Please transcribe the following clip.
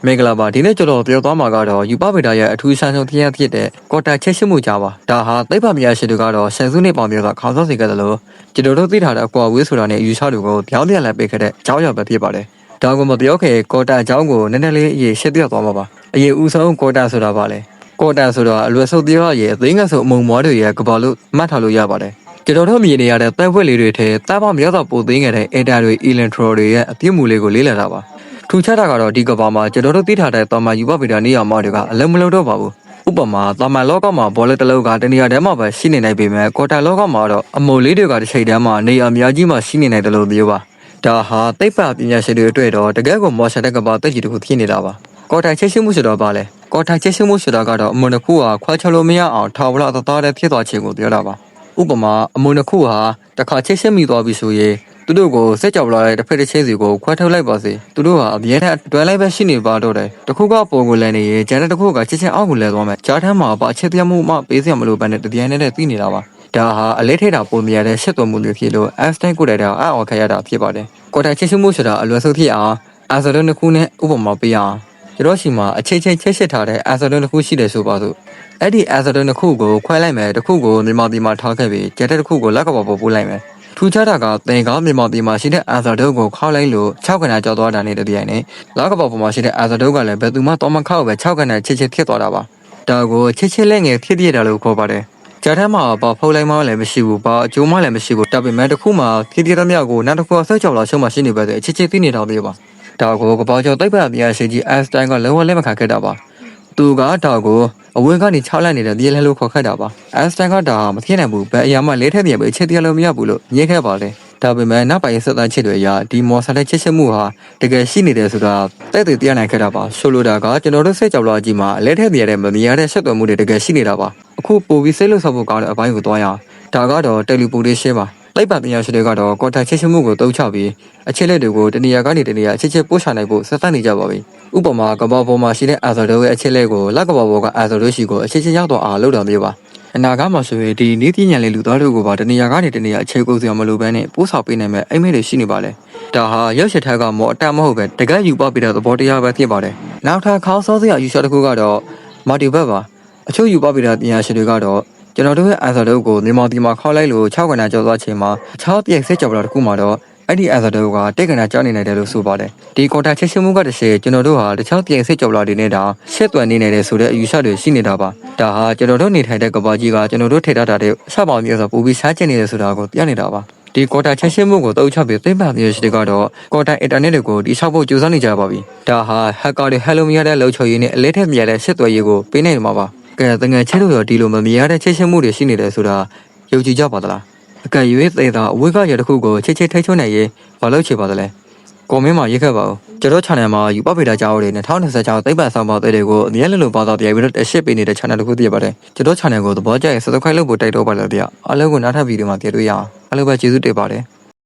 မင်္ဂလာပါဒီနေ့ကျွန်တော်ပြောသွားမှာကတော့ယူပဗေဒရဲ့အထူးဆန်းဆုံးတရားဖြစ်တဲ့ကော်တာချက်ရှိမှုကြပါဒါဟာသိပ္ပံပညာရှင်တွေကတော့ဆယ်စုနှစ်ပေါင်းများစွာခေါင်းဆောင်စေခဲ့တယ်လို့ကျွန်တော်တို့သိထားတဲ့အကွာဝေးဆိုတာနဲ့ယူဆတွေကိုပြောင်းပြန်လှန်ပေးခဲ့တဲ့အကြောင်းအရာပဲဖြစ်ပါတယ်ဒါကမပြောခဲ့ကော်တာအကြောင်းကိုနည်းနည်းလေးအရေးရှင်းပြသွားမှာပါအရေးဦးဆုံးကော်တာဆိုတာပါလေကော်တာဆိုတာအလွယ်ဆုံးပြောရရင်အသိငါဆိုအမုံမွားတွေရဲ့ကဘာလို့မှတ်ထားလို့ရပါတယ်ကျွန်တော်တို့မြင်နေရတဲ့တပ်ဖွဲ့လေးတွေထဲတပ်ပေါင်းများစွာပိုသိငယ်တဲ့အက်တာတွေအီလန်ထရိုတွေရဲ့အပြစ်မှုလေးကိုလေးလာတာပါထူးခြားတာကတော့ဒီကဘာမှာကျွန်တော်တို့သိထားတဲ့တာမန်ယူပဗေဒနေရာမှာတွေကအလုံးမလုံးတော့ပါဘူးဥပမာတာမန်လောကမှာဘောလုံးတစ်လုံးကတနေရာထဲမှာပဲရှိနေနိုင်ပေမဲ့ကော်တာလောကမှာတော့အမုံလေးတွေကတစ်ချိန်တည်းမှာနေရာအများကြီးမှာရှိနေနိုင်တယ်လို့မျိုးပါဒါဟာသိပ္ပံပညာရှင်တွေအတွက်တော့တကယ်ကိုမော်ရှယ်တဲ့ကဘာတက်ကြီးတစ်ခုဖြစ်နေတာပါကော်တာချက်ရှိမှုဆိုတော့ပါလေကော်တာချက်ရှိမှုဆိုတာကတော့အမုံတစ်ခုဟာခွဲခြားလို့မရအောင်ထောင်ဝလသသားတဲ့ဖြစ်သွားခြင်းကိုပြောတာပါဥပမာအမုံတစ်ခုဟာတစ်ခါချက်ရှိမိသွားပြီဆိုရင်သူတို့ကိုစက်ကြော်လာတဲ့တစ်ဖက်တစ်ချင်းစီကိုခွဲထုတ်လိုက်ပါစေသူတို့ဟာအမြဲတမ်းတွဲလိုက်ပဲရှိနေပါတော့တယ်တစ်ခုကပုံကိုလည်းနေရင်ကျန်တဲ့တစ်ခုကချက်ချင်းအောက်ကိုလဲသွားမယ်ကြားထမ်းမှာပါအချက်ပြမှုမှပေးစရာမလိုဘဲနဲ့တပြိုင်နက်တည်းသိနေတာပါဒါဟာအလေးထိတာပုံမြင်တဲ့ရှစ်သွမှုတွေဖြစ်လို့ Einstein ကိုယ်တိုင်တော့အော်ခရရတာဖြစ်ပါတယ်ကွာတာချက်ချင်းမှုဆိုတာအလွယ်ဆုံးဖြစ်အောင်အာဆာဒန်တစ်ခုနဲ့ဥပမာပေးအောင်ကျွန်တော်ရှိမှာအချိန်ချင်းချက်ရှစ်ထားတဲ့အာဆာဒန်တစ်ခုရှိတယ်ဆိုပါစို့အဲ့ဒီအာဆာဒန်တစ်ခုကိုခွဲလိုက်မယ်တစ်ခုကိုမြန်မာပြည်မှာထားခဲ့ပြီးကျန်တဲ့တစ်ခုကိုလက်ကပေါ်ပို့လိုက်မယ်ထူးခြားတာကသင်္ကားမြန်မာပြည်မှာရှိတဲ့အာဇာဒုတ်ကိုခောက်လိုက်လို့6ခဏကြောက်သွားတာနဲ့တပြိုင်နက်လက်ကပေါ်ပေါ်မှာရှိတဲ့အာဇာဒုတ်ကလည်းဘယ်သူမှတော့မခောက်ပဲ6ခဏချစ်ချစ်ဖြစ်သွားတာပါဒါကိုချစ်ချစ်လက်ငယ်ဖြစ်ပြတာလို့ခေါ်ပါတယ်ကြားထဲမှာဘာဖုတ်လိုက်မှလည်းမရှိဘူးဘာအကျိုးမှလည်းမရှိဘူးတပ်ပေမဲ့တစ်ခုမှဖြစ်ပြတဲ့မြောက်ကိုနောက်တစ်ခုဆက်ကြောက်လာရှုံးမှရှိနေပဲဆိုချစ်ချစ်သိနေတော့သေးပါဒါကိုကပောက်ကျော်သိပ္ပံပညာရှင်ကြီး Einstein ကလုံးဝလက်မခံခဲ့တာပါသူကဒါကိုအဝင်းကနေ6လိုက်နေတဲ့ဒီလဲလို့ခေါ်ခဲ့တာပါ။ Einstein ကဒါမဖြစ်နိုင်ဘူး။ဘယ်အရာမှလေးထက်ပြန်ပြီးချက်တရားလို့မရဘူးလို့ညှိခဲ့ပါလေ။ဒါပေမဲ့နောက်ပိုင်းဆက်သားချစ်တွေအရဒီမော်ဆာတဲ့ချစ်ချစ်မှုဟာတကယ်ရှိနေတယ်ဆိုတာတဲ့သိနိုင်ခဲ့တာပါ။ဆိုလိုတာကကျွန်တော်တို့စိတ်ကြောက်လာကြီးမှာလေးထက်ပြန်တဲ့မမြင်ရတဲ့ဆက်သွယ်မှုတွေတကယ်ရှိနေတာပါ။အခုပိုပြီးစိတ်လို့ဆောက်ဖို့ကောင်းတဲ့အပိုင်းကိုသွားရအောင်။ဒါကတော့ teleportation ပါ။လိုက်ပါပညာရှင်တွေကတော့ကွန်တက်ချစ်ချစ်မှုကိုတုံးချပြီးအချက်လက်တွေကိုတနေရာကနေတနေရာအချက်ချက်ပို့ချနိုင်ဖို့ဆက်သနေကြပါပြီ။ဥပမာကဘာပေါ်မှာရှိတဲ့အာဇာဒိုရဲ့အချက်လက်ကိုလက်ကဘာပေါ်ကအာဇာဒိုရှိကိုအချက်ချက်ရောက်တော့အားလုပ်တော်မျိုးပါ။အနာဂတ်မှာဆိုရင်ဒီနီးပညာလေးလူသားတို့ကိုပါတနေရာကနေတနေရာအခြေကိုစရာမလိုဘဲနဲ့ပို့ဆောင်ပေးနိုင်မဲ့အိမ်မဲတွေရှိနေပါလေ။ဒါဟာရုပ်ရှင်ထက်ကမော်အတမဟုတ်ပဲတကယ်ယူပပြီးတဲ့သဘောတရားပဲဖြစ်ပါတယ်။နောက်ထပ်ခေါင်းစောစရာယူဆတစ်ခုကတော့မာတီဘက်ပါ။အချို့ယူပပြီးတဲ့ပညာရှင်တွေကတော့ကျွန်တော်တို့ရဲ့အာဇာဒုတ်ကိုမြန်မာပြည်မှာခေါက်လိုက်လို့6ခဏကျော်သွားချိန်မှာ6ပြည့်စစ်ကြော်လာတစ်ခုမှာတော့အဲ့ဒီအာဇာဒုတ်ကတိတ်ခဏကြောက်နေနိုင်တယ်လို့ဆိုပါတယ်ဒီကွန်တက်ချက်ရှင်းမှုကတည်းကကျွန်တော်တို့ဟာတခြားပြည့်စစ်ကြော်လာတွေနဲ့တောင်ရှစ်သွယ်နေတယ်ဆိုတဲ့အယူဆတွေရှိနေတာပါဒါဟာကျွန်တော်တို့နေထိုင်တဲ့ကမ္ဘာကြီးကကျွန်တော်တို့ထိထားတာတဲ့အစပေါင်းမျိုးဆိုပူပြီးရှားကျင်နေတယ်ဆိုတာကိုပြနေတာပါဒီကွန်တက်ချက်ရှင်းမှုကိုတုံ့ချပြီးသိပ္ပံပညာရှင်တွေကတော့ကွန်တက်အင်တာနက်တွေကိုတိဆောက်ဖို့ကြိုးစားနေကြပါပြီဒါဟာဟက်ကာတွေဟယ်လိုမီယာတဲ့လှုပ်ချော်ရည်နဲ့အလေးထက်မြတ်တဲ့ရှစ်သွယ်ရည်ကိုပေးနေမှာပါကဲတငယ်ချဲလို့ရောဒီလိုမမြင်ရတဲ့ချက်ချင်းမှုတွေရှိနေတယ်ဆိုတာယုံကြည်ကြပါသလားအကယ်၍သေတာအဝိကရတစ်ခုကိုချစ်ချစ်ထိတ်ချုံနေရင်ဘာလို့ချေပါသလဲကွန်မင်းမှာရေးခဲ့ပါဦးကျွန်တော် channel မှာယူပဗေဒကြောင်းတွေ2026သိပ္ပံဆောင်ပါတွေကိုအမြဲလိုပါတော့ပြပြီးတော့တက်ရှစ်ပေးနေတဲ့ channel တစ်ခုသိရပါတယ်ကျွန်တော် channel ကိုသဘောကျရင် subscribe လုပ်ဖို့တိုက်တော့ပါလားဗျအားလုံးကိုနောက်ထပ်ဗီဒီယိုမှာကြည့်တွေ့ရအောင်အားလုံးပဲကျေးဇူးတင်ပါတယ်